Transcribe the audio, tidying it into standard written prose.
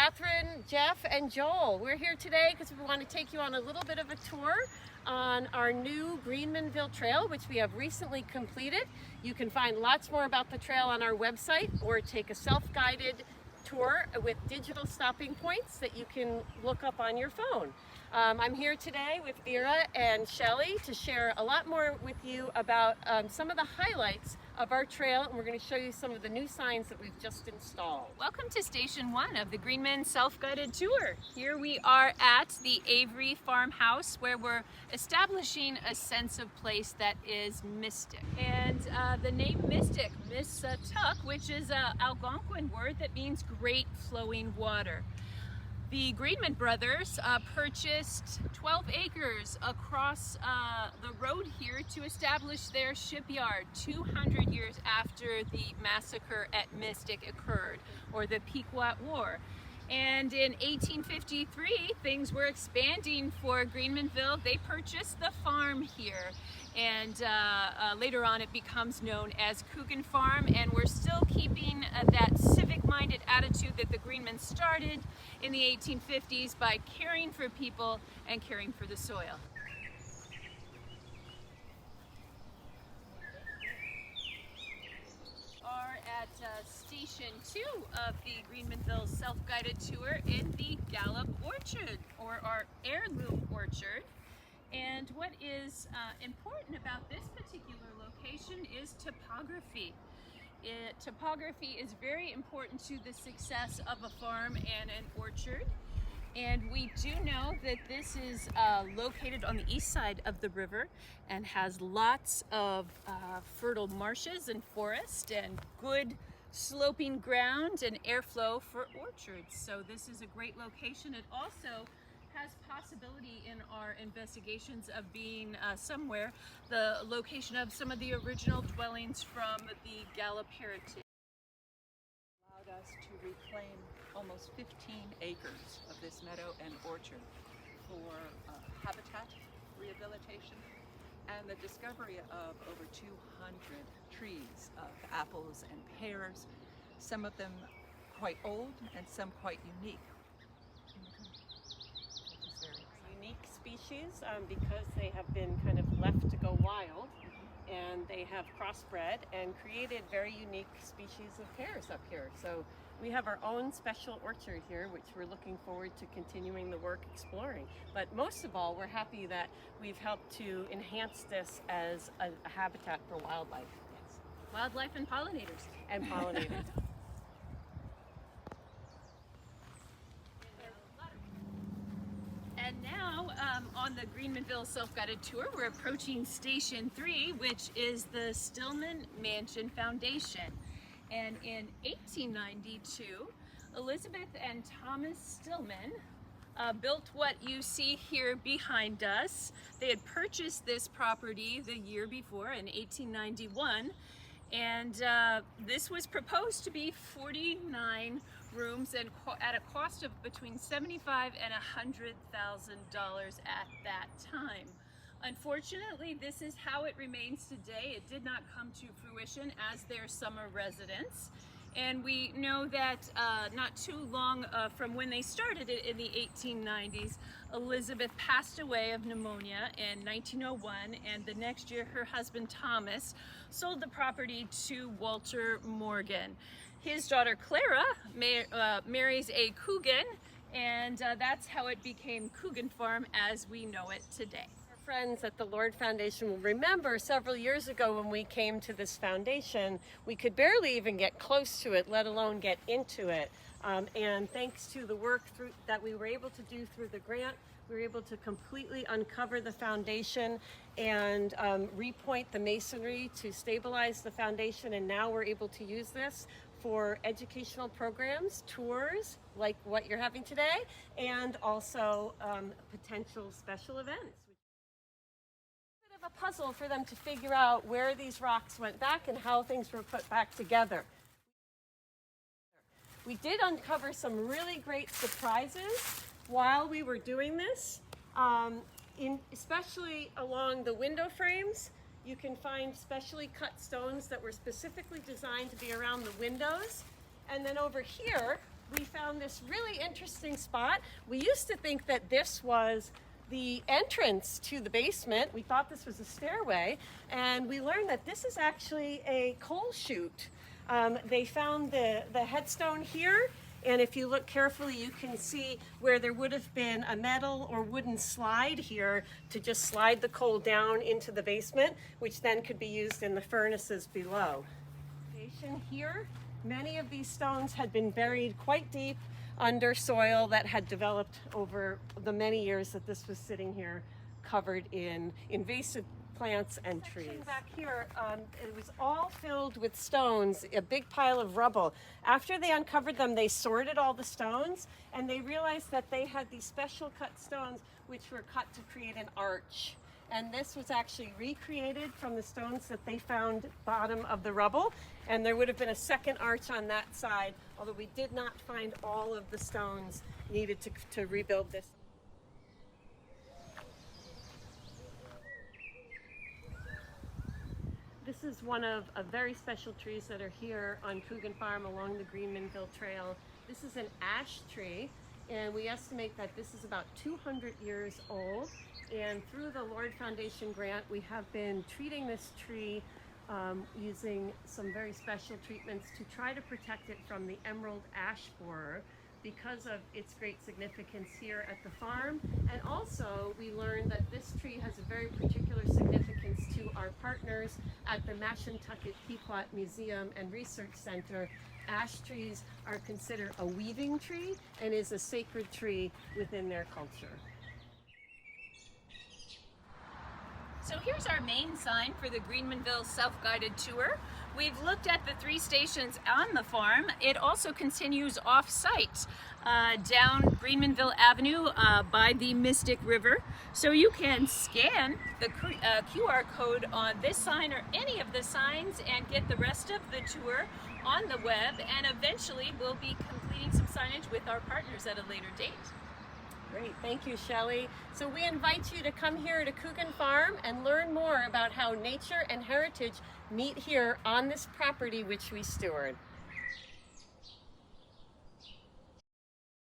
Catherine, Jeff, and Joel. We're here today because we want to take you on a little bit of a tour on our new Greenmanville trail, which we have recently completed. You can find lots more about the trail on our website or take a self-guided tour with digital stopping points that you can look up on your phone. I'm here today with Vera and Shelly to share a lot more with you about some of the highlights of our trail, and we're going to show you some of the new signs that we've just installed. Welcome to Station 1 of the Greenman Self-Guided Tour. Here we are at the Avery Farmhouse, where we're establishing a sense of place that is mystic. And the name mystic, Misatuk, which is an Algonquin word that means great flowing water. The Greenman brothers purchased 12 acres across the road here to establish their shipyard 200 years after the massacre at Mystic occurred, or the Pequot War. And in 1853, things were expanding for Greenmanville. They purchased the farm here, and later on it becomes known as Coogan Farm, and we're still keeping that civic-minded attitude that the Greenmans started in the 1850s by caring for people and caring for the soil. Are at Station 2 of the Greenmanville Self-Guided Tour in the Gallup Orchard, or our heirloom orchard. And what is important about this particular location is topography. Topography is very important to the success of a farm and an orchard. And we do know that this is located on the east side of the river and has lots of fertile marshes and forest and good sloping ground and airflow for orchards. So this is a great location. It also has possibility in our investigations of being somewhere the location of some of the original dwellings from the Gallup heritage. Allowed us to reclaim almost 15 acres of this meadow and orchard for habitat rehabilitation and the discovery of over 200 trees of apples and pears, some of them quite old and some quite unique. Unique species because they have been kind of left to go wild, and they have crossbred and created very unique species of pears up here. So we have our own special orchard here, which we're looking forward to continuing the work exploring. But most of all, we're happy that we've helped to enhance this as a habitat for wildlife. Yes. Wildlife and pollinators. And pollinators. And now on the Greenmanville Self-Guided Tour, we're approaching Station 3, which is the Stillman Mansion Foundation. And in 1892, Elizabeth and Thomas Stillman built what you see here behind us. They had purchased this property the year before in 1891, and this was proposed to be 49 rooms and at a cost of between $75,000 and $100,000 at that time. Unfortunately, this is how it remains today. It did not come to fruition as their summer residence. And we know that not too long from when they started it in the 1890s, Elizabeth passed away of pneumonia in 1901, and the next year her husband Thomas sold the property to Walter Morgan. His daughter Clara marries a Coogan, and that's how it became Coogan Farm as we know it today. Friends at the Lord Foundation will remember several years ago when we came to this foundation, we could barely even get close to it, let alone get into it. And thanks to the work that we were able to do through the grant, we were able to completely uncover the foundation and repoint the masonry to stabilize the foundation. And now we're able to use this for educational programs, tours like what you're having today, and also potential special events. A puzzle for them to figure out where these rocks went back and how things were put back together. We did uncover some really great surprises while we were doing this, especially along the window frames. You can find specially cut stones that were specifically designed to be around the windows. And then over here, we found this really interesting spot. We used to think that this was the entrance to the basement. We thought this was a stairway, and we learned that this is actually a coal chute. They found the headstone here, and if you look carefully, you can see where there would have been a metal or wooden slide here to just slide the coal down into the basement, which then could be used in the furnaces below. Here, many of these stones had been buried quite deep under soil that had developed over the many years that this was sitting here, covered in invasive plants and trees. Back here, it was all filled with stones, a big pile of rubble. After they uncovered them, they sorted all the stones, and they realized that they had these special cut stones which were cut to create an arch. And this was actually recreated from the stones that they found bottom of the rubble. And there would have been a second arch on that side, although we did not find all of the stones needed to rebuild this. This is one of very special trees that are here on Coogan Farm along the Greenmanville Trail. This is an ash tree, and we estimate that this is about 200 years old. And through the Lord Foundation grant, we have been treating this tree using some very special treatments to try to protect it from the emerald ash borer because of its great significance here at the farm. And also, we learned that this tree has a very particular significance to our partners at the Mashantucket Pequot Museum and Research Center. Ash trees are considered a weaving tree and is a sacred tree within their culture. So here's our main sign for the Greenmanville self-guided tour. We've looked at the 3 stations on the farm. It also continues off-site down Greenmanville Avenue by the Mystic River. So you can scan the QR code on this sign or any of the signs and get the rest of the tour on the web, and eventually we'll be completing some signage with our partners at a later date. Great, thank you, Shelley. So we invite you to come here to Coogan Farm and learn more about how nature and heritage meet here on this property which we steward.